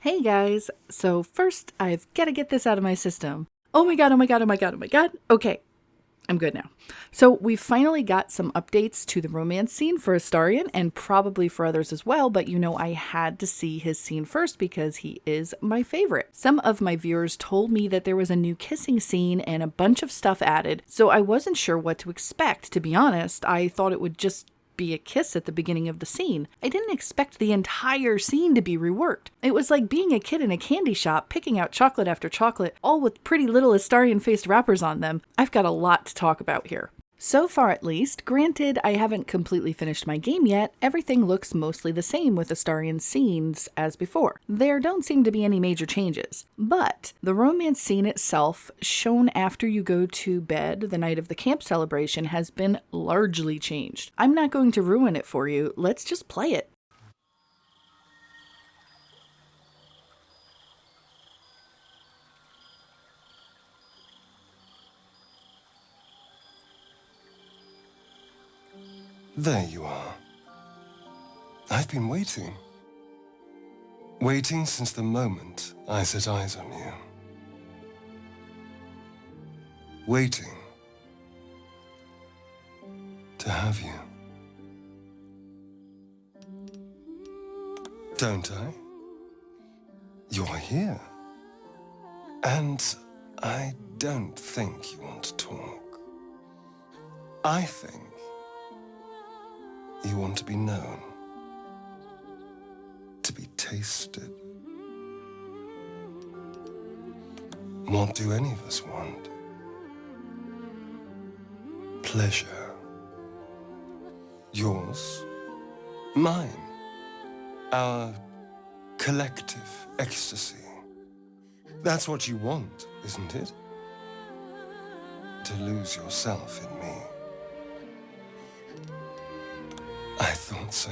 Hey guys, so first I've got to get this out of my system. Oh my god, oh my god, oh my god, oh my god. Okay, I'm good now. So we finally got some updates to the romance scene for Astarion and probably for others as well, but I had to see his scene first because he is my favorite. Some of my viewers told me that there was a new kissing scene and a bunch of stuff added, so I wasn't sure what to expect. To be honest, I thought it would just be a kiss at the beginning of the scene. I didn't expect the entire scene to be reworked. It was like being a kid in a candy shop, picking out chocolate after chocolate, all with pretty little Astarion-faced wrappers on them. I've got a lot to talk about here. So far at least, granted I haven't completely finished my game yet, everything looks mostly the same with Astarion scenes as before. There don't seem to be any major changes. But the romance scene itself, shown after you go to bed the night of the camp celebration, has been largely changed. I'm not going to ruin it for you, let's just play it. There you are. I've been waiting. Waiting since the moment I set eyes on you. Waiting to have you. Don't I? You're here. And I don't think you want to talk. I think you want to be known, to be tasted. What do any of us want? Pleasure. Yours, mine, our collective ecstasy. That's what you want, isn't it? To lose yourself in me. I thought so.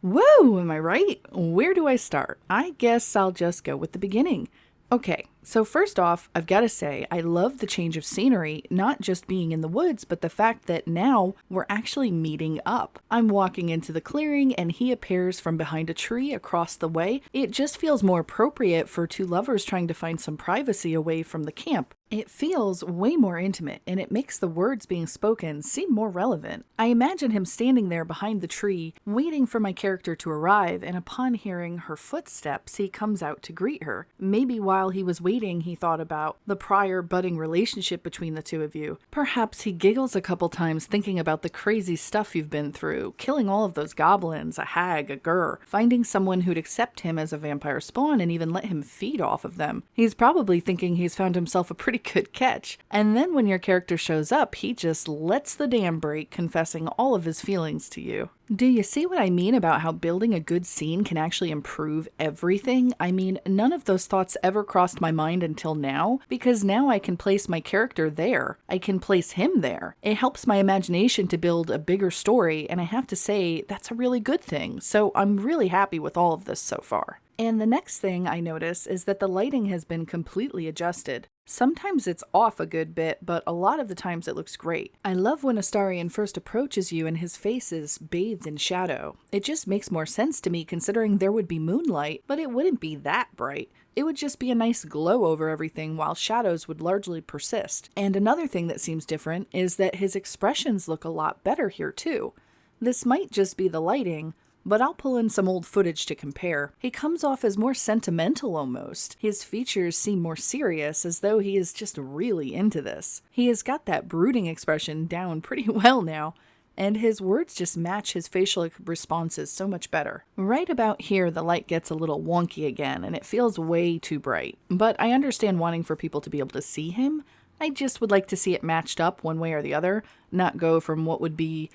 Whoa, am I right? Where do I start? I guess I'll just go with the beginning. Okay, so first off, I've got to say, I love the change of scenery, not just being in the woods, but the fact that now we're actually meeting up. I'm walking into the clearing and he appears from behind a tree across the way. It just feels more appropriate for two lovers trying to find some privacy away from the camp. It feels way more intimate, and it makes the words being spoken seem more relevant. I imagine him standing there behind the tree, waiting for my character to arrive, and upon hearing her footsteps, he comes out to greet her. Maybe while he was waiting, he thought about the prior budding relationship between the two of you. Perhaps he giggles a couple times thinking about the crazy stuff you've been through, killing all of those goblins, a hag, a gur, finding someone who'd accept him as a vampire spawn and even let him feed off of them. He's probably thinking he's found himself a pretty good catch. And then when your character shows up, he just lets the dam break, confessing all of his feelings to you. Do you see what I mean about how building a good scene can actually improve everything? I mean, none of those thoughts ever crossed my mind until now, because now I can place my character there. I can place him there. It helps my imagination to build a bigger story, and I have to say, that's a really good thing. So I'm really happy with all of this so far. And the next thing I notice is that the lighting has been completely adjusted. Sometimes it's off a good bit, but a lot of the times it looks great. I love when Astarion first approaches you and his face is bathed in shadow. It just makes more sense to me considering there would be moonlight, but it wouldn't be that bright. It would just be a nice glow over everything while shadows would largely persist. And another thing that seems different is that his expressions look a lot better here too. This might just be the lighting, but I'll pull in some old footage to compare. He comes off as more sentimental almost. His features seem more serious, as though he is just really into this. He has got that brooding expression down pretty well now. and his words just match his facial responses so much better. Right about here, the light gets a little wonky again, and it feels way too bright. But I understand wanting for people to be able to see him. I just would like to see it matched up one way or the other, not go from what would be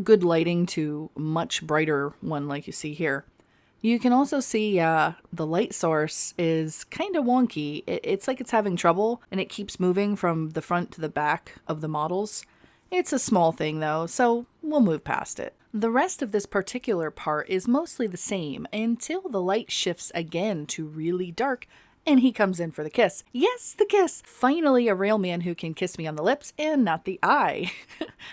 good lighting to much brighter one like you see here. You can also see the light source is kind of wonky. It's like it's having trouble, and it keeps moving from the front to the back of the models. It's a small thing though, so we'll move past it. The rest of this particular part is mostly the same until the light shifts again to really dark and he comes in for the kiss. Yes, the kiss! Finally a real man who can kiss me on the lips and not the eye.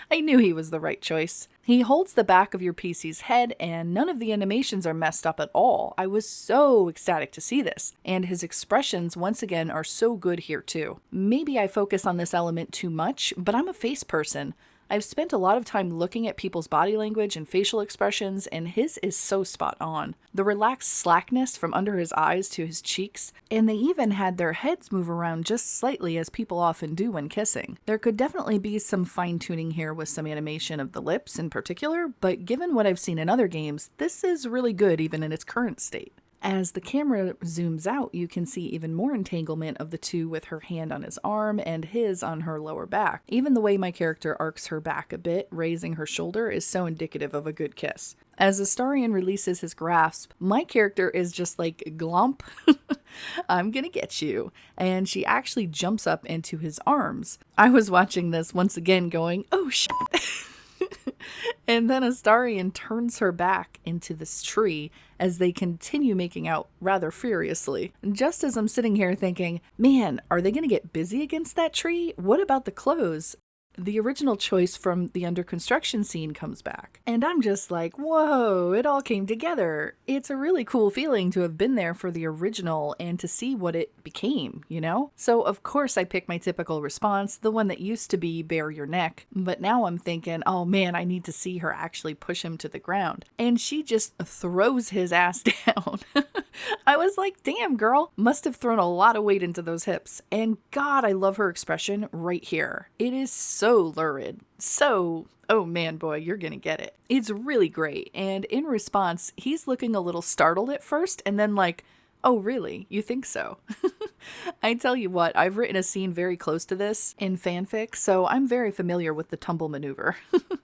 I knew he was the right choice. He holds the back of your PC's head and none of the animations are messed up at all. I was so ecstatic to see this. And his expressions once again are so good here too. Maybe I focus on this element too much, but I'm a face person. I've spent a lot of time looking at people's body language and facial expressions, and his is so spot on. The relaxed slackness from under his eyes to his cheeks, and they even had their heads move around just slightly as people often do when kissing. There could definitely be some fine-tuning here with some animation of the lips in particular, but given what I've seen in other games, this is really good even in its current state. As the camera zooms out, you can see even more entanglement of the two with her hand on his arm and his on her lower back. Even the way my character arcs her back a bit, raising her shoulder, is so indicative of a good kiss. As Astarion releases his grasp, my character is just like, glomp, I'm gonna get you. And she actually jumps up into his arms. I was watching this once again going, oh shit. And then Astarion turns her back into this tree as they continue making out rather furiously. Just as I'm sitting here thinking, man, are they going to get busy against that tree? What about the clothes? The original choice from the under construction scene comes back. And I'm just like, whoa, it all came together. It's a really cool feeling to have been there for the original and to see what it became, you know? So of course I pick my typical response, the one that used to be bare your neck. But now I'm thinking, oh man, I need to see her actually push him to the ground. And she just throws his ass down. I was like, damn girl, must have thrown a lot of weight into those hips. And God, I love her expression right here. It is so lurid. So, oh man, boy, you're gonna get it. It's really great. And in response, he's looking a little startled at first and then like, oh really? You think so? I tell you what, I've written a scene very close to this in fanfic, so I'm very familiar with the tumble maneuver.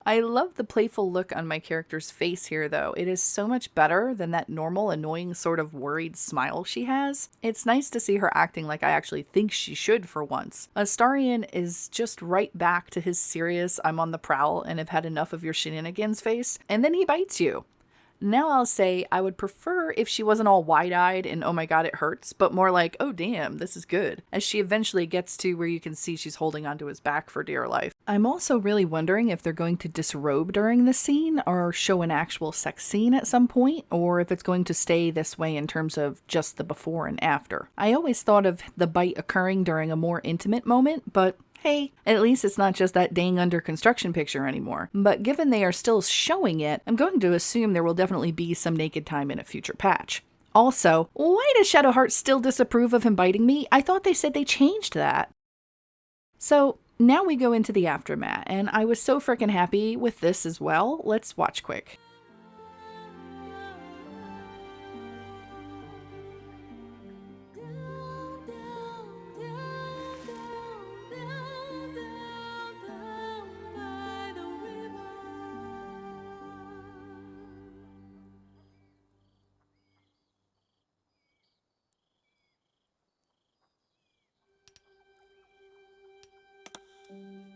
I love the playful look on my character's face here though. It is so much better than that normal, annoying sort of worried smile she has. It's nice to see her acting like I actually think she should for once. Astarion is just right back to his serious, I'm on the prowl and have had enough of your shenanigans face, and then he bites you. Now I'll say I would prefer if she wasn't all wide-eyed and oh my god it hurts, but more like oh damn this is good, as she eventually gets to where you can see she's holding onto his back for dear life. I'm also really wondering if they're going to disrobe during the scene or show an actual sex scene at some point, or if it's going to stay this way in terms of just the before and after. I always thought of the bite occurring during a more intimate moment, but hey, at least it's not just that dang under construction picture anymore. But given they are still showing it, I'm going to assume there will definitely be some naked time in a future patch. Also, why does Shadowheart still disapprove of him biting me? I thought they said they changed that. So, now we go into the aftermath, and I was so freaking happy with this as well. Let's watch quick.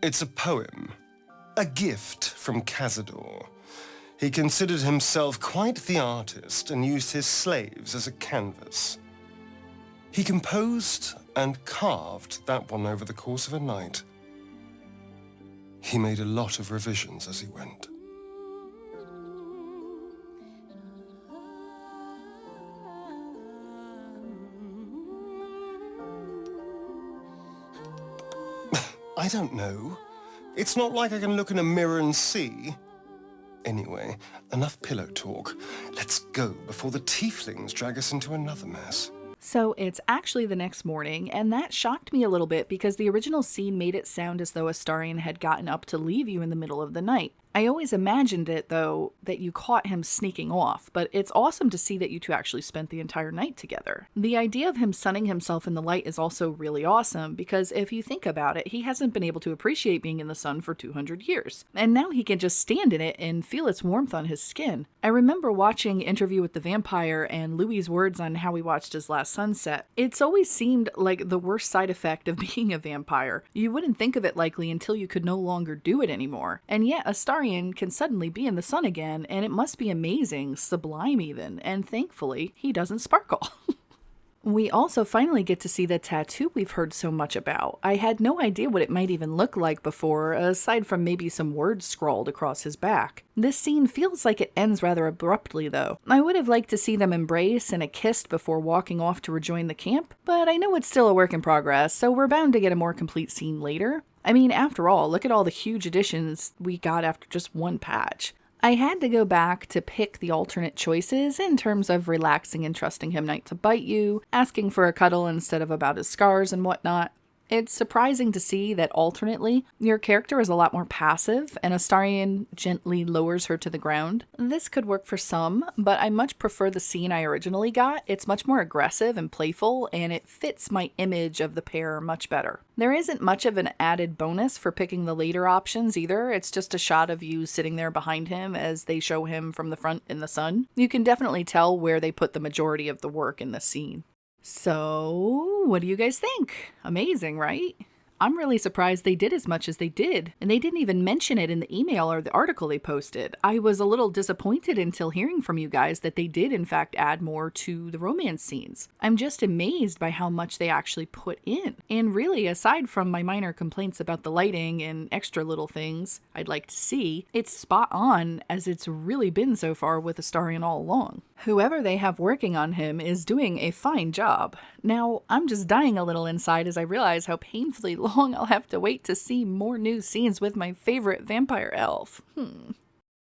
It's a poem, a gift from Cazador. He considered himself quite the artist and used his slaves as a canvas. He composed and carved that one over the course of a night. He made a lot of revisions as he went. I don't know. It's not like I can look in a mirror and see. Anyway, enough pillow talk. Let's go before the tieflings drag us into another mess. So it's actually the next morning, and that shocked me a little bit because the original scene made it sound as though Astarion had gotten up to leave you in the middle of the night. I always imagined it, though, that you caught him sneaking off, but it's awesome to see that you two actually spent the entire night together. The idea of him sunning himself in the light is also really awesome, because if you think about it, he hasn't been able to appreciate being in the sun for 200 years, and now he can just stand in it and feel its warmth on his skin. I remember watching Interview with the Vampire and Louis's words on how he watched his last sunset. It's always seemed like the worst side effect of being a vampire. You wouldn't think of it likely until you could no longer do it anymore. And yet, Astarion can suddenly be in the sun again, and it must be amazing, sublime even, and thankfully, he doesn't sparkle. We also finally get to see the tattoo we've heard so much about. I had no idea what it might even look like before, aside from maybe some words scrawled across his back. This scene feels like it ends rather abruptly, though. I would have liked to see them embrace and a kiss before walking off to rejoin the camp, but I know it's still a work in progress, so we're bound to get a more complete scene later. I mean, after all, look at all the huge additions we got after just one patch. I had to go back to pick the alternate choices in terms of relaxing and trusting him not to bite you, asking for a cuddle instead of about his scars and whatnot. It's surprising to see that alternately, your character is a lot more passive and Astarion gently lowers her to the ground. This could work for some, but I much prefer the scene I originally got. It's much more aggressive and playful, and it fits my image of the pair much better. There isn't much of an added bonus for picking the later options either. It's just a shot of you sitting there behind him as they show him from the front in the sun. You can definitely tell where they put the majority of the work in the scene. So, what do you guys think? Amazing, right? I'm really surprised they did as much as they did, and they didn't even mention it in the email or the article they posted. I was a little disappointed until hearing from you guys that they did in fact add more to the romance scenes. I'm just amazed by how much they actually put in. And really, aside from my minor complaints about the lighting and extra little things I'd like to see, it's spot on as it's really been so far with Astarion all along. Whoever they have working on him is doing a fine job. Now, I'm just dying a little inside as I realize how painfully long I'll have to wait to see more new scenes with my favorite vampire elf.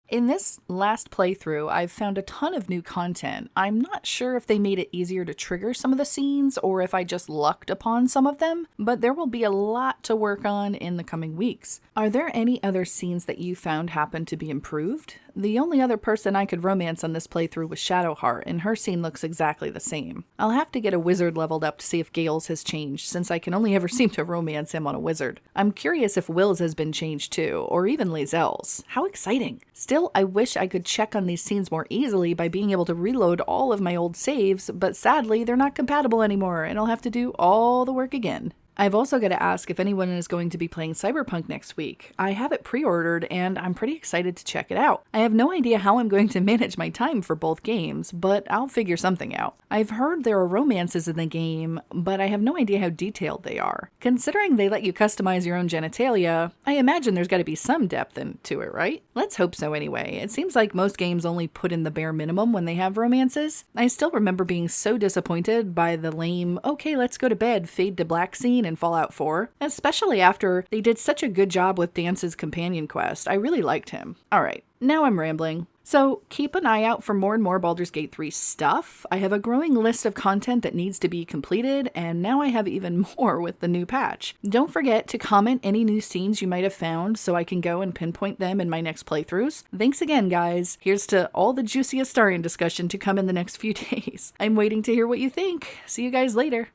In this last playthrough, I've found a ton of new content. I'm not sure if they made it easier to trigger some of the scenes or if I just lucked upon some of them, but there will be a lot to work on in the coming weeks. Are there any other scenes that you found happen to be improved? The only other person I could romance on this playthrough was Shadowheart, and her scene looks exactly the same. I'll have to get a wizard leveled up to see if Gale's has changed, since I can only ever seem to romance him on a wizard. I'm curious if Will's has been changed too, or even Lae'zel's. How exciting! Still, I wish I could check on these scenes more easily by being able to reload all of my old saves, but sadly they're not compatible anymore, and I'll have to do all the work again. I've also got to ask if anyone is going to be playing Cyberpunk next week. I have it pre-ordered and I'm pretty excited to check it out. I have no idea how I'm going to manage my time for both games, but I'll figure something out. I've heard there are romances in the game, but I have no idea how detailed they are. Considering they let you customize your own genitalia, I imagine there's got to be some depth into it, right? Let's hope so anyway. It seems like most games only put in the bare minimum when they have romances. I still remember being so disappointed by the lame, okay, let's go to bed, fade to black scene in Fallout 4, especially after they did such a good job with Dance's companion quest. I really liked him. Alright, now I'm rambling. So keep an eye out for more and more Baldur's Gate 3 stuff. I have a growing list of content that needs to be completed, and now I have even more with the new patch. Don't forget to comment any new scenes you might have found so I can go and pinpoint them in my next playthroughs. Thanks again, guys. Here's to all the juicy Astarion discussion to come in the next few days. I'm waiting to hear what you think. See you guys later.